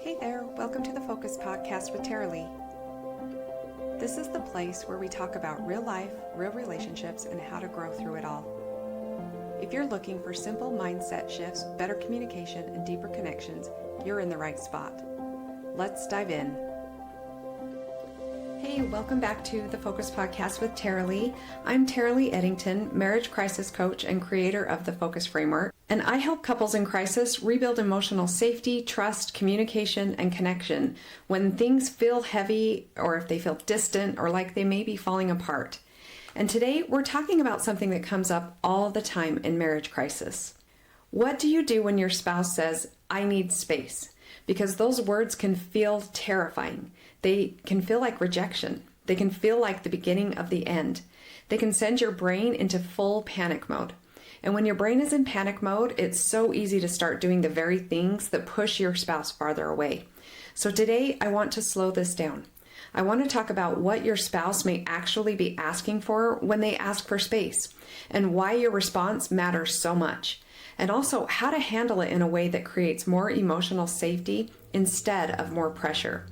Hey there, welcome to the Focus Podcast with Taralee. This is the place where we talk about real life, real relationships, and how to grow through it all. If you're looking for simple mindset shifts, better communication, and deeper connections, you're in the right spot. Let's dive in. Hey, welcome back to the Focus Podcast with Taralee. I'm Taralee Eddington, marriage crisis coach and creator of the Focus Framework, and I help couples in crisis rebuild emotional safety, trust, communication, and connection when things feel heavy or if they feel distant or like they may be falling apart. And today we're talking about something that comes up all the time in marriage crisis. What do you do when your spouse says, "I need space"? Because those words can feel terrifying. They can feel like rejection. They can feel like the beginning of the end. They can send your brain into full panic mode. And when your brain is in panic mode, it's so easy to start doing the very things that push your spouse farther away. So today, I want to slow this down. I want to talk about what your spouse may actually be asking for when they ask for space, and why your response matters so much, and also how to handle it in a way that creates more emotional safety instead of more pressure.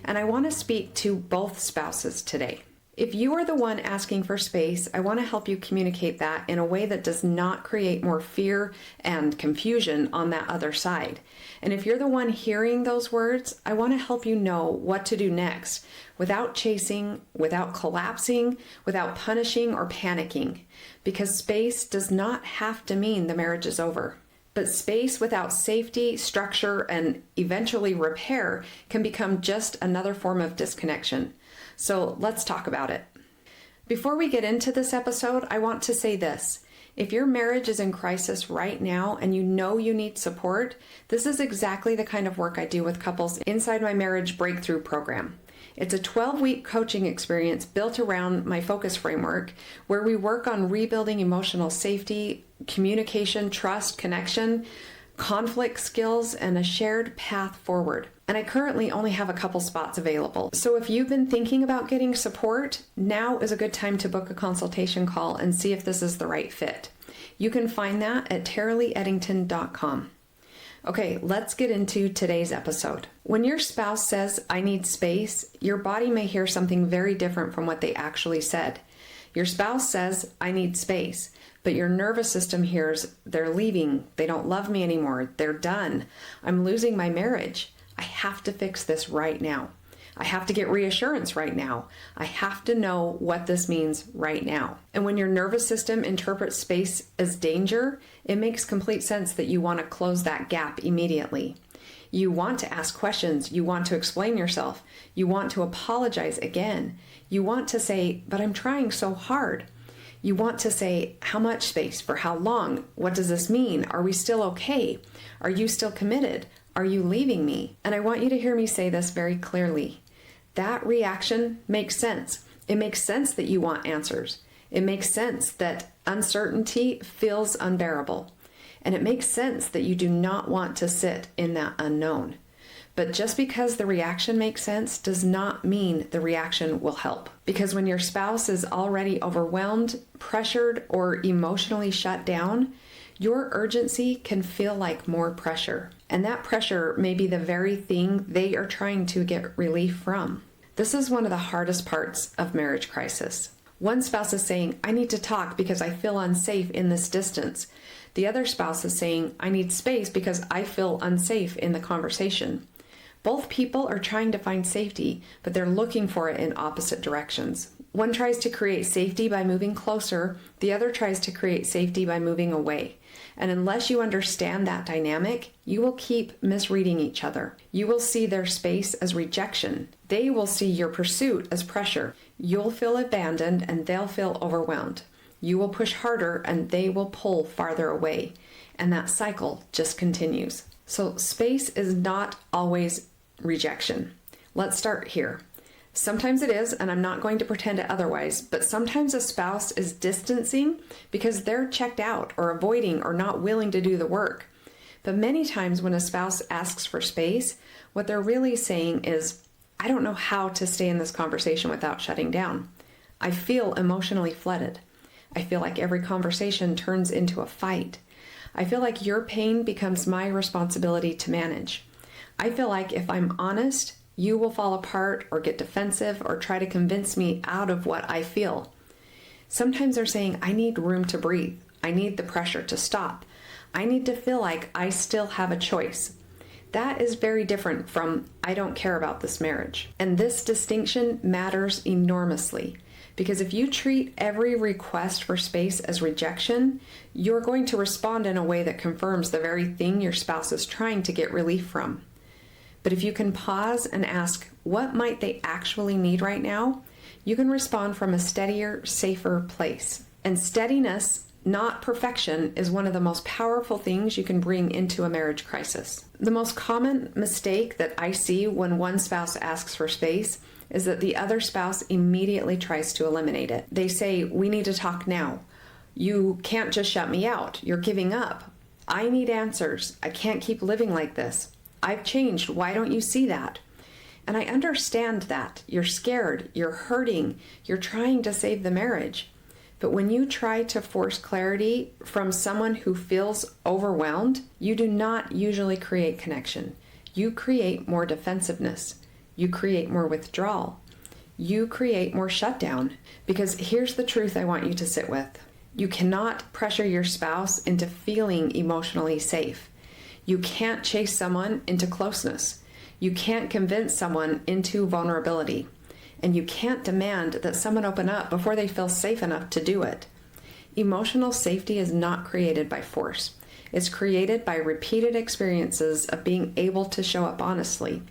And I want to speak to both spouses today. If you are the one asking for space, I want to help you communicate that in a way that does not create more fear and confusion on that other side. And if you're the one hearing those words, I want to help you know what to do next without chasing, without collapsing, without punishing or panicking. Because space does not have to mean the marriage is over. But space without safety, structure, and eventually repair can become just another form of disconnection. So let's talk about it. Before we get into this episode, I want to say this. If your marriage is in crisis right now and you know you need support, this is exactly the kind of work I do with couples inside my Marriage Breakthrough program. It's a 12-week coaching experience built around my Focus Framework where we work on rebuilding emotional safety, communication, trust, connection, conflict skills, and a shared path forward. And I currently only have a couple spots available. So if you've been thinking about getting support, now is a good time to book a consultation call and see if this is the right fit. You can find that at TaraleeEddington.com. Okay, let's get into today's episode. When your spouse says, "I need space," your body may hear something very different from what they actually said. Your spouse says, "I need space," but your nervous system hears, "They're leaving, they don't love me anymore, they're done, I'm losing my marriage, I have to fix this right now. I have to get reassurance right now. I have to know what this means right now." And when your nervous system interprets space as danger, it makes complete sense that you want to close that gap immediately. You want to ask questions. You want to explain yourself. You want to apologize again. You want to say, "But I'm trying so hard." You want to say, "How much space? For how long? What does this mean? Are we still okay? Are you still committed? Are you leaving me?" And I want you to hear me say this very clearly. That reaction makes sense. It makes sense that you want answers. It makes sense that uncertainty feels unbearable. And it makes sense that you do not want to sit in that unknown. But just because the reaction makes sense does not mean the reaction will help. Because when your spouse is already overwhelmed, pressured, or emotionally shut down, your urgency can feel like more pressure. And that pressure may be the very thing they are trying to get relief from. This is one of the hardest parts of marriage crisis. One spouse is saying, "I need to talk because I feel unsafe in this distance." The other spouse is saying, "I need space because I feel unsafe in the conversation." Both people are trying to find safety, but they're looking for it in opposite directions. One tries to create safety by moving closer, the other tries to create safety by moving away. And unless you understand that dynamic, you will keep misreading each other. You will see their space as rejection. They will see your pursuit as pressure. You'll feel abandoned and they'll feel overwhelmed. You will push harder and they will pull farther away. And that cycle just continues. So space is not always rejection. Let's start here. Sometimes it is, and I'm not going to pretend it otherwise, but sometimes a spouse is distancing because they're checked out or avoiding or not willing to do the work. But many times when a spouse asks for space, what they're really saying is, "I don't know how to stay in this conversation without shutting down. I feel emotionally flooded. I feel like every conversation turns into a fight. I feel like your pain becomes my responsibility to manage. I feel like if I'm honest, you will fall apart or get defensive or try to convince me out of what I feel. Sometimes they're saying, I need room to breathe. I need the pressure to stop. I need to feel like I still have a choice. That is very different from, I don't care about this marriage. And this distinction matters enormously, because if you treat every request for space as rejection, you're going to respond in a way that confirms the very thing your spouse is trying to get relief from. But if you can pause and ask, what might they actually need right now? You can respond from a steadier, safer place. And steadiness, not perfection, is one of the most powerful things you can bring into a marriage crisis. The most common mistake that I see when one spouse asks for space is that the other spouse immediately tries to eliminate it. They say, we need to talk now. You can't just shut me out. You're giving up. I need answers. I can't keep living like this. I've changed. Why don't you see that? And I understand that. You're scared. You're hurting. You're trying to save the marriage. But when you try to force clarity from someone who feels overwhelmed, you do not usually create connection. You create more defensiveness. You create more withdrawal. You create more shutdown. Because here's the truth I want you to sit with. You cannot pressure your spouse into feeling emotionally safe. You can't chase someone into closeness. You can't convince someone into vulnerability. And you can't demand that someone open up before they feel safe enough to do it. Emotional safety is not created by force. It's created by repeated experiences of being able to show up honestly,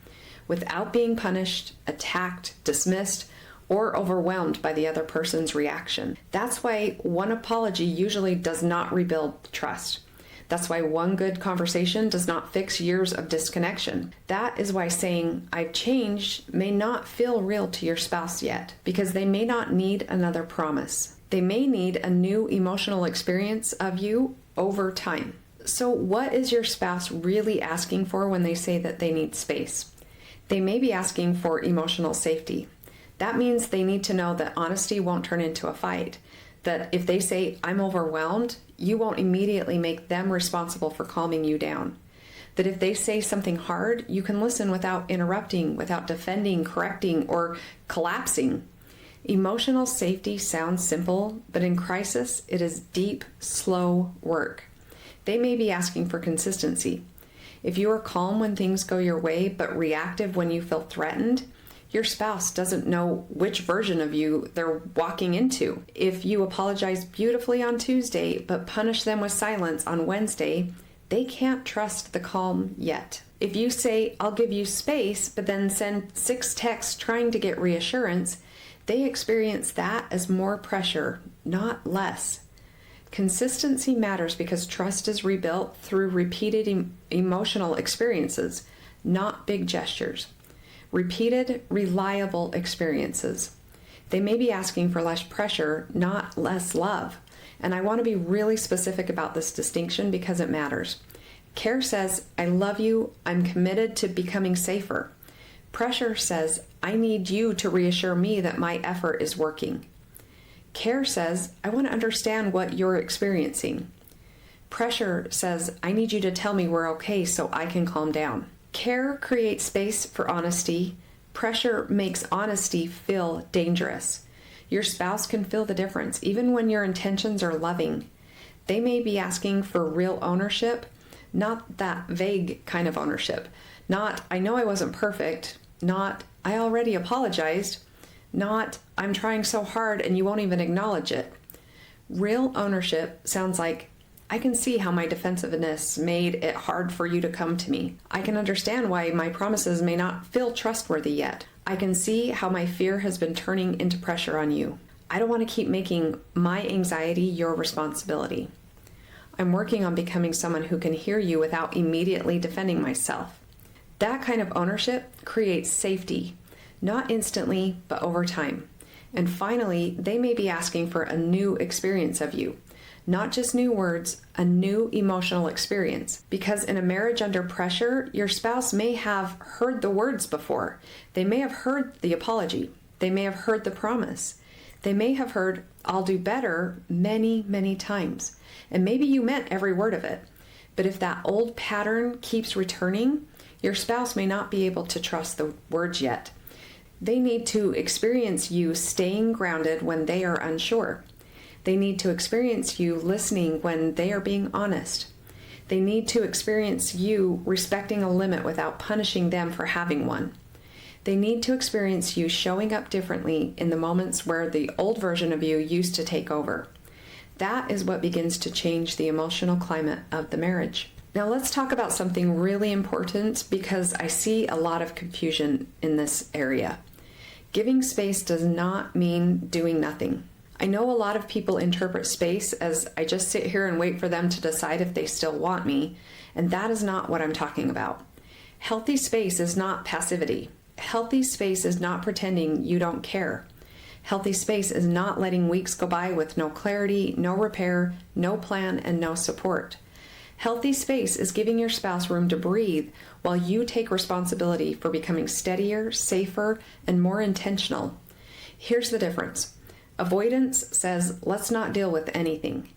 without being punished, attacked, dismissed, or overwhelmed by the other person's reaction. That's why one apology usually does not rebuild trust. That's why one good conversation does not fix years of disconnection. That is why saying, I've changed, may not feel real to your spouse yet, because they may not need another promise. They may need a new emotional experience of you over time. So what is your spouse really asking for when they say that they need space? They may be asking for emotional safety. That means they need to know that honesty won't turn into a fight. That if they say, I'm overwhelmed, you won't immediately make them responsible for calming you down. That if they say something hard, you can listen without interrupting, without defending, correcting, or collapsing. Emotional safety sounds simple, but in crisis, it is deep, slow work. They may be asking for consistency. If you are calm when things go your way, but reactive when you feel threatened, your spouse doesn't know which version of you they're walking into. If you apologize beautifully on Tuesday, but punish them with silence on Wednesday, they can't trust the calm yet. If you say, I'll give you space, but then send 6 texts trying to get reassurance, they experience that as more pressure, not less. Consistency matters because trust is rebuilt through repeated emotional experiences, not big gestures. Repeated, reliable experiences. They may be asking for less pressure, not less love. And I want to be really specific about this distinction because it matters. Care says, I love you, I'm committed to becoming safer. Pressure says, I need you to reassure me that my effort is working. Care says, I want to understand what you're experiencing. Pressure says, I need you to tell me we're okay so I can calm down. Care creates space for honesty. Pressure makes honesty feel dangerous. Your spouse can feel the difference, even when your intentions are loving. They may be asking for real ownership, not that vague kind of ownership. Not, I know I wasn't perfect. Not, I already apologized. Not, I'm trying so hard and you won't even acknowledge it. Real ownership sounds like, I can see how my defensiveness made it hard for you to come to me. I can understand why my promises may not feel trustworthy yet. I can see how my fear has been turning into pressure on you. I don't want to keep making my anxiety your responsibility. I'm working on becoming someone who can hear you without immediately defending myself. That kind of ownership creates safety, not instantly, but over time. And finally, they may be asking for a new experience of you. Not just new words, a new emotional experience. Because in a marriage under pressure, your spouse may have heard the words before. They may have heard the apology. They may have heard the promise. They may have heard, I'll do better, many, many times. And maybe you meant every word of it. But if that old pattern keeps returning, Your spouse may not be able to trust the words yet. They need to experience you staying grounded when they are unsure. They need to experience you listening when they are being honest. They need to experience you respecting a limit without punishing them for having one. They need to experience you showing up differently in the moments where the old version of you used to take over. That is what begins to change the emotional climate of the marriage. Now let's talk about something really important because I see a lot of confusion in this area. Giving space does not mean doing nothing. I know a lot of people interpret space as I just sit here and wait for them to decide if they still want me, and that is not what I'm talking about. Healthy space is not passivity. Healthy space is not pretending you don't care. Healthy space is not letting weeks go by with no clarity, no repair, no plan, and no support. Healthy space is giving your spouse room to breathe while you take responsibility for becoming steadier, safer, and more intentional. Here's the difference. Avoidance says, let's not deal with anything.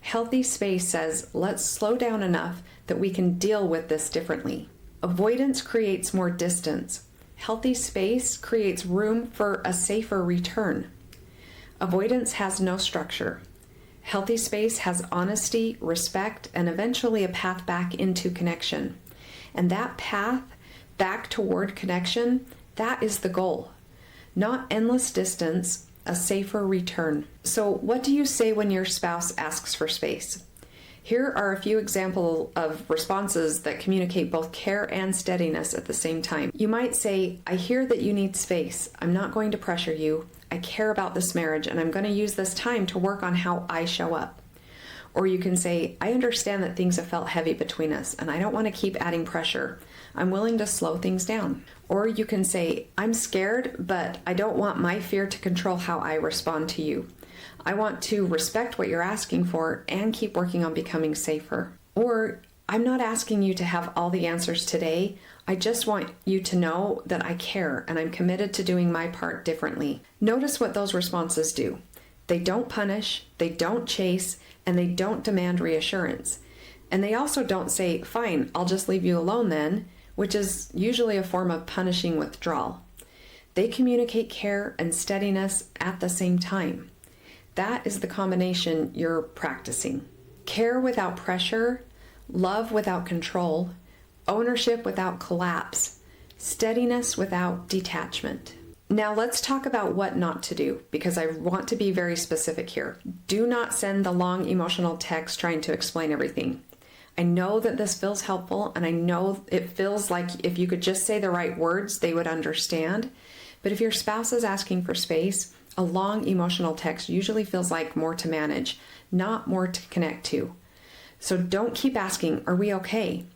Healthy space says, let's slow down enough that we can deal with this differently. Avoidance creates more distance. Healthy space creates room for a safer return. Avoidance has no structure. Healthy space has honesty, respect, and eventually a path back into connection. And that path back toward connection, that is the goal. Not endless distance, a safer return. So what do you say when your spouse asks for space? Here are a few examples of responses that communicate both care and steadiness at the same time. You might say, I hear that you need space. I'm not going to pressure you. I care about this marriage and I'm going to use this time to work on how I show up. Or you can say, I understand that things have felt heavy between us and I don't want to keep adding pressure. I'm willing to slow things down. Or you can say, I'm scared, but I don't want my fear to control how I respond to you. I want to respect what you're asking for and keep working on becoming safer. Or, I'm not asking you to have all the answers today. I just want you to know that I care and I'm committed to doing my part differently. Notice what those responses do. They don't punish, they don't chase, and they don't demand reassurance. And they also don't say, fine, I'll just leave you alone then, which is usually a form of punishing withdrawal. They communicate care and steadiness at the same time. That is the combination you're practicing. Care without pressure, love without control, ownership without collapse, steadiness without detachment. Now let's talk about what not to do, because I want to be very specific here. Do not send the long emotional text trying to explain everything. I know that this feels helpful, and I know it feels like if you could just say the right words, they would understand. But if your spouse is asking for space, a long emotional text usually feels like more to manage, not more to connect to. So don't keep asking, are we okay?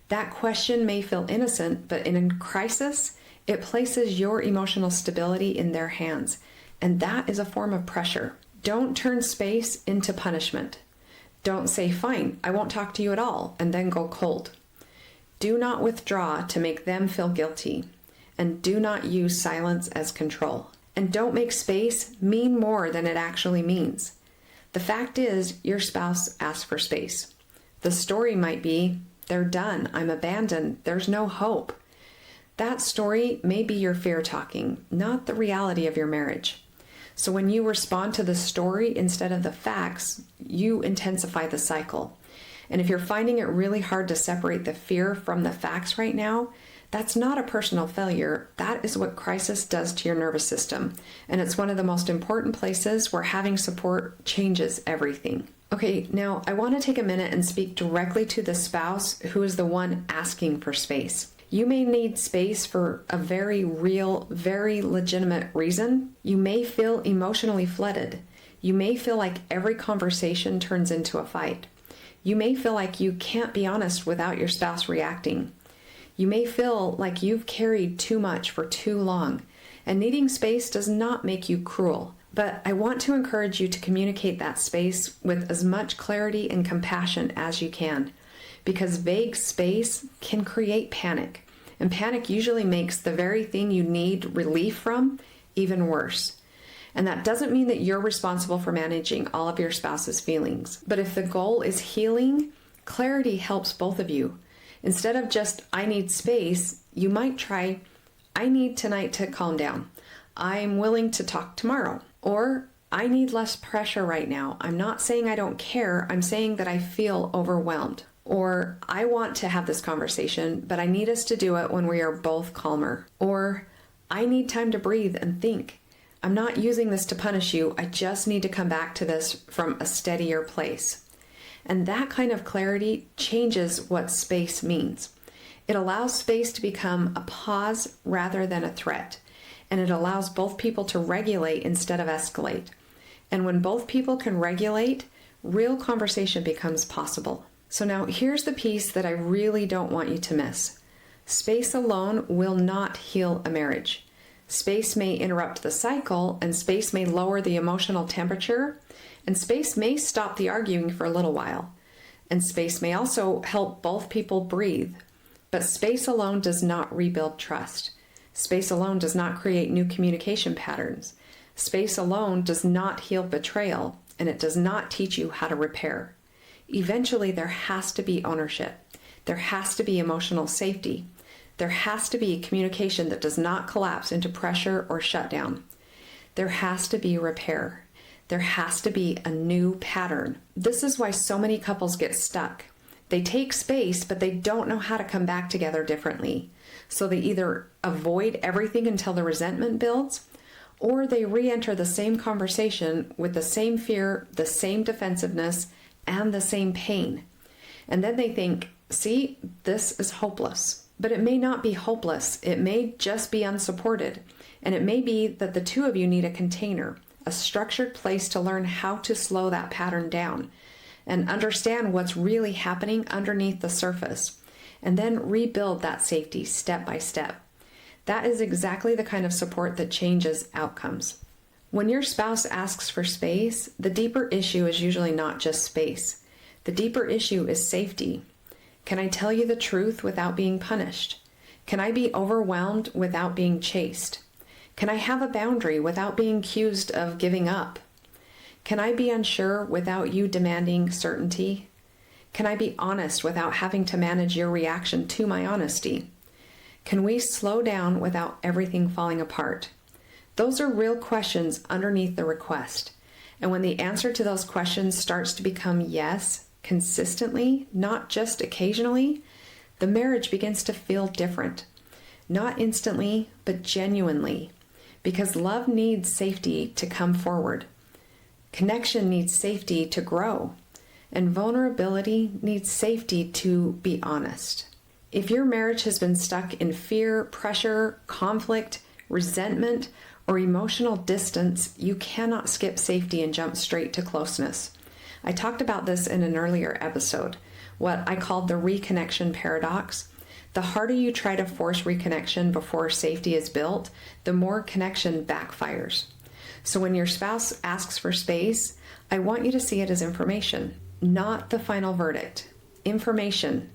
That question may feel innocent, but in a crisis, it places your emotional stability in their hands, and that is a form of pressure. Don't turn space into punishment. Don't say, fine, I won't talk to you at all, and then go cold. Do not withdraw to make them feel guilty, and do not use silence as control. And don't make space mean more than it actually means. The fact is, your spouse asked for space. The story might be, they're done, I'm abandoned, there's no hope. That story may be your fear talking, not the reality of your marriage. So when you respond to the story instead of the facts, you intensify the cycle. And if you're finding it really hard to separate the fear from the facts right now, that's not a personal failure. That is what crisis does to your nervous system. And it's one of the most important places where having support changes everything. Okay, now I want to take a minute and speak directly to the spouse who is the one asking for space. You may need space for a very real, very legitimate reason. You may feel emotionally flooded. You may feel like every conversation turns into a fight. You may feel like you can't be honest without your spouse reacting. You may feel like you've carried too much for too long, and needing space does not make you cruel. But I want to encourage you to communicate that space with as much clarity and compassion as you can, because vague space can create panic, and panic usually makes the very thing you need relief from even worse. And that doesn't mean that you're responsible for managing all of your spouse's feelings. But if the goal is healing, clarity helps both of you. Instead of just, I need space, you might try, I need tonight to calm down. I'm willing to talk tomorrow. Or, I need less pressure right now. I'm not saying I don't care. I'm saying that I feel overwhelmed. Or, I want to have this conversation, but I need us to do it when we are both calmer. Or, I need time to breathe and think. I'm not using this to punish you. I just need to come back to this from a steadier place. And that kind of clarity changes what space means. It allows space to become a pause rather than a threat. And it allows both people to regulate instead of escalate. And when both people can regulate, real conversation becomes possible. So now here's the piece that I really don't want you to miss. Space alone will not heal a marriage. Space may interrupt the cycle, and space may lower the emotional temperature, and space may stop the arguing for a little while. And space may also help both people breathe. But space alone does not rebuild trust. Space alone does not create new communication patterns. Space alone does not heal betrayal, and it does not teach you how to repair. Eventually, there has to be ownership. There has to be emotional safety. There has to be communication that does not collapse into pressure or shutdown. There has to be repair. There has to be a new pattern. This is why so many couples get stuck. They take space, but they don't know how to come back together differently. So they either avoid everything until the resentment builds, or they re-enter the same conversation with the same fear, the same defensiveness, and the same pain. And then they think, see, this is hopeless. But it may not be hopeless. It may just be unsupported. And it may be that the two of you need a container, a structured place to learn how to slow that pattern down and understand what's really happening underneath the surface, and then rebuild that safety step by step. That is exactly the kind of support that changes outcomes. When your spouse asks for space, the deeper issue is usually not just space. The deeper issue is safety. Can I tell you the truth without being punished? Can I be overwhelmed without being chased? Can I have a boundary without being accused of giving up? Can I be unsure without you demanding certainty? Can I be honest without having to manage your reaction to my honesty? Can we slow down without everything falling apart? Those are real questions underneath the request. And when the answer to those questions starts to become yes, consistently, not just occasionally, the marriage begins to feel different. Not instantly, but genuinely. Because love needs safety to come forward. Connection needs safety to grow. And vulnerability needs safety to be honest. If your marriage has been stuck in fear, pressure, conflict, resentment, or emotional distance, you cannot skip safety and jump straight to closeness. I talked about this in an earlier episode, what I called the reconnection paradox. The harder you try to force reconnection before safety is built, the more connection backfires. So when your spouse asks for space, I want you to see it as information, not the final verdict. Information.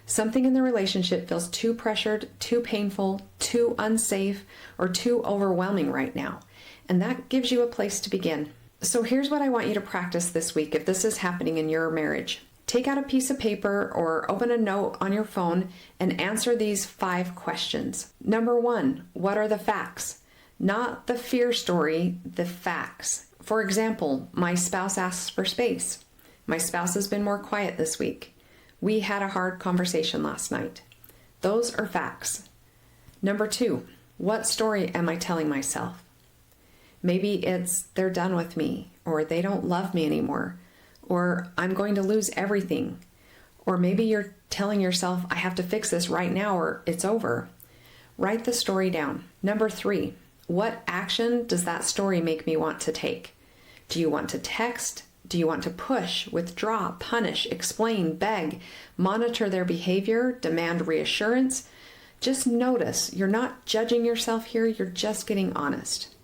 Something in the relationship feels too pressured, too painful, too unsafe, or too overwhelming right now. And that gives you a place to begin. So here's what I want you to practice this week if this is happening in your marriage. Take out a piece of paper or open a note on your phone and answer these 5 questions. Number 1, what are the facts? Not the fear story, the facts. For example, my spouse asks for space. My spouse has been more quiet this week. We had a hard conversation last night. Those are facts. Number 2, what story am I telling myself? Maybe it's they're done with me, or they don't love me anymore, or I'm going to lose everything. Or maybe you're telling yourself, I have to fix this right now or it's over. Write the story down. Number 3, what action does that story make me want to take? Do you want to text? Do you want to push, withdraw, punish, explain, beg, monitor their behavior, demand reassurance? Just notice. You're not judging yourself here. You're just getting honest.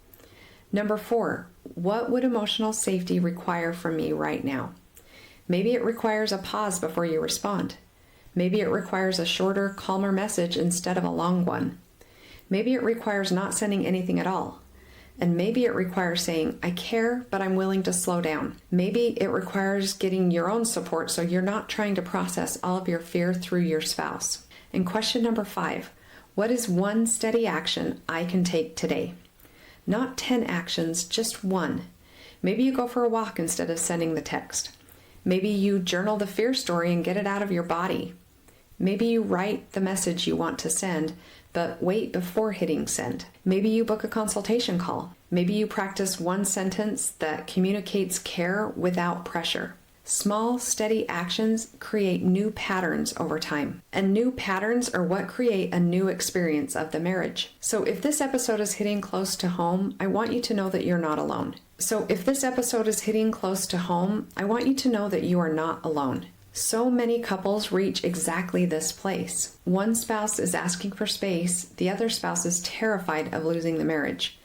Number 4, what would emotional safety require from me right now? Maybe it requires a pause before you respond. Maybe it requires a shorter, calmer message instead of a long one. Maybe it requires not sending anything at all. And maybe it requires saying, I care, but I'm willing to slow down. Maybe it requires getting your own support so you're not trying to process all of your fear through your spouse. And question number 5, what is one steady action I can take today? Not 10 actions, just one. Maybe you go for a walk instead of sending the text. Maybe you journal the fear story and get it out of your body. Maybe you write the message you want to send, but wait before hitting send. Maybe you book a consultation call. Maybe you practice one sentence that communicates care without pressure. Small, steady actions create new patterns over time. And new patterns are what create a new experience of the marriage. So if this episode is hitting close to home, I want you to know that you're not alone. So many couples reach exactly this place. One spouse is asking for space, the other spouse is terrified of losing the marriage.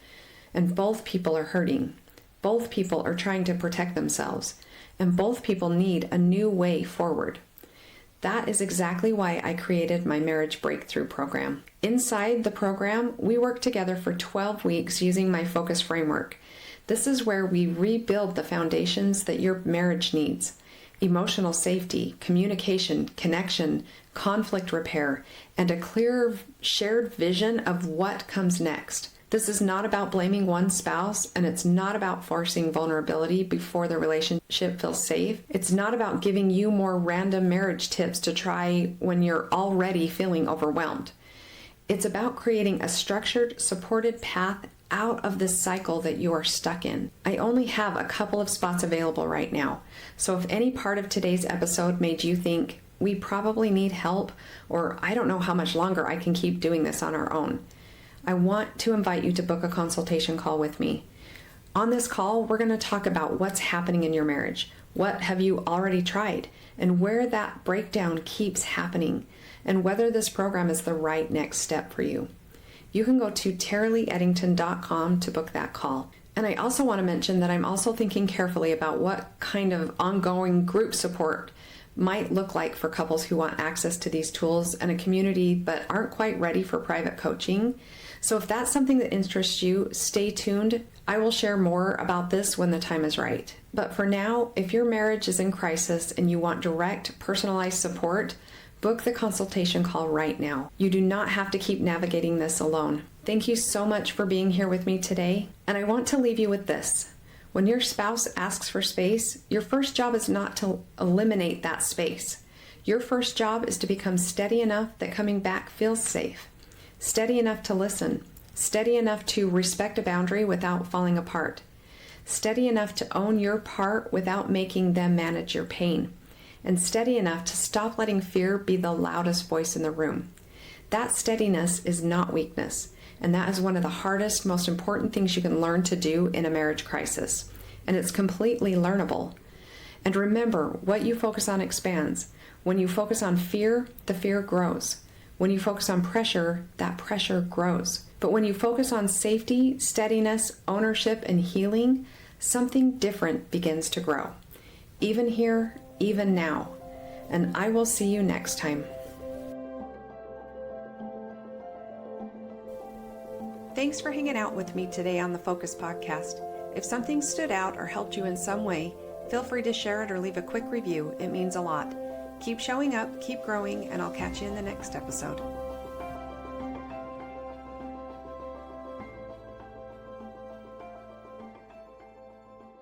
And both people are hurting. Both people are trying to protect themselves. And both people need a new way forward. That is exactly why I created my Marriage Breakthrough program. Inside the program, we work together for 12 weeks using my focus framework. This is where we rebuild the foundations that your marriage needs. Emotional safety, communication, connection, conflict repair, and a clear shared vision of what comes next. This is not about blaming one spouse, and it's not about forcing vulnerability before the relationship feels safe. It's not about giving you more random marriage tips to try when you're already feeling overwhelmed. It's about creating a structured, supported path out of this cycle that you are stuck in. I only have a couple of spots available right now. So if any part of today's episode made you think, we probably need help, or I don't know how much longer I can keep doing this on our own, I want to invite you to book a consultation call with me. On this call, we're going to talk about what's happening in your marriage. What have you already tried? And where that breakdown keeps happening, and whether this program is the right next step for you. You can go to TaraleeEddington.com to book that call. And I also want to mention that I'm also thinking carefully about what kind of ongoing group support might look like for couples who want access to these tools and a community but aren't quite ready for private coaching. So if that's something that interests you, stay tuned. I will share more about this when the time is right. But for now, if your marriage is in crisis and you want direct, personalized support, book the consultation call right now. You do not have to keep navigating this alone. Thank you so much for being here with me today. And I want to leave you with this. When your spouse asks for space, your first job is not to eliminate that space. Your first job is to become steady enough that coming back feels safe. Steady enough to listen. Steady enough to respect a boundary without falling apart. Steady enough to own your part without making them manage your pain. And steady enough to stop letting fear be the loudest voice in the room. That steadiness is not weakness, and that is one of the hardest, most important things you can learn to do in a marriage crisis, and it's completely learnable. And remember, what you focus on expands. When you focus on fear, the fear grows. When you focus on pressure, that pressure grows. But when you focus on safety, steadiness, ownership, and healing, something different begins to grow. Even here, even now. And I will see you next time. Thanks for hanging out with me today on the Focus Podcast. If something stood out or helped you in some way, feel free to share it or leave a quick review. It means a lot. Keep showing up, keep growing, and I'll catch you in the next episode.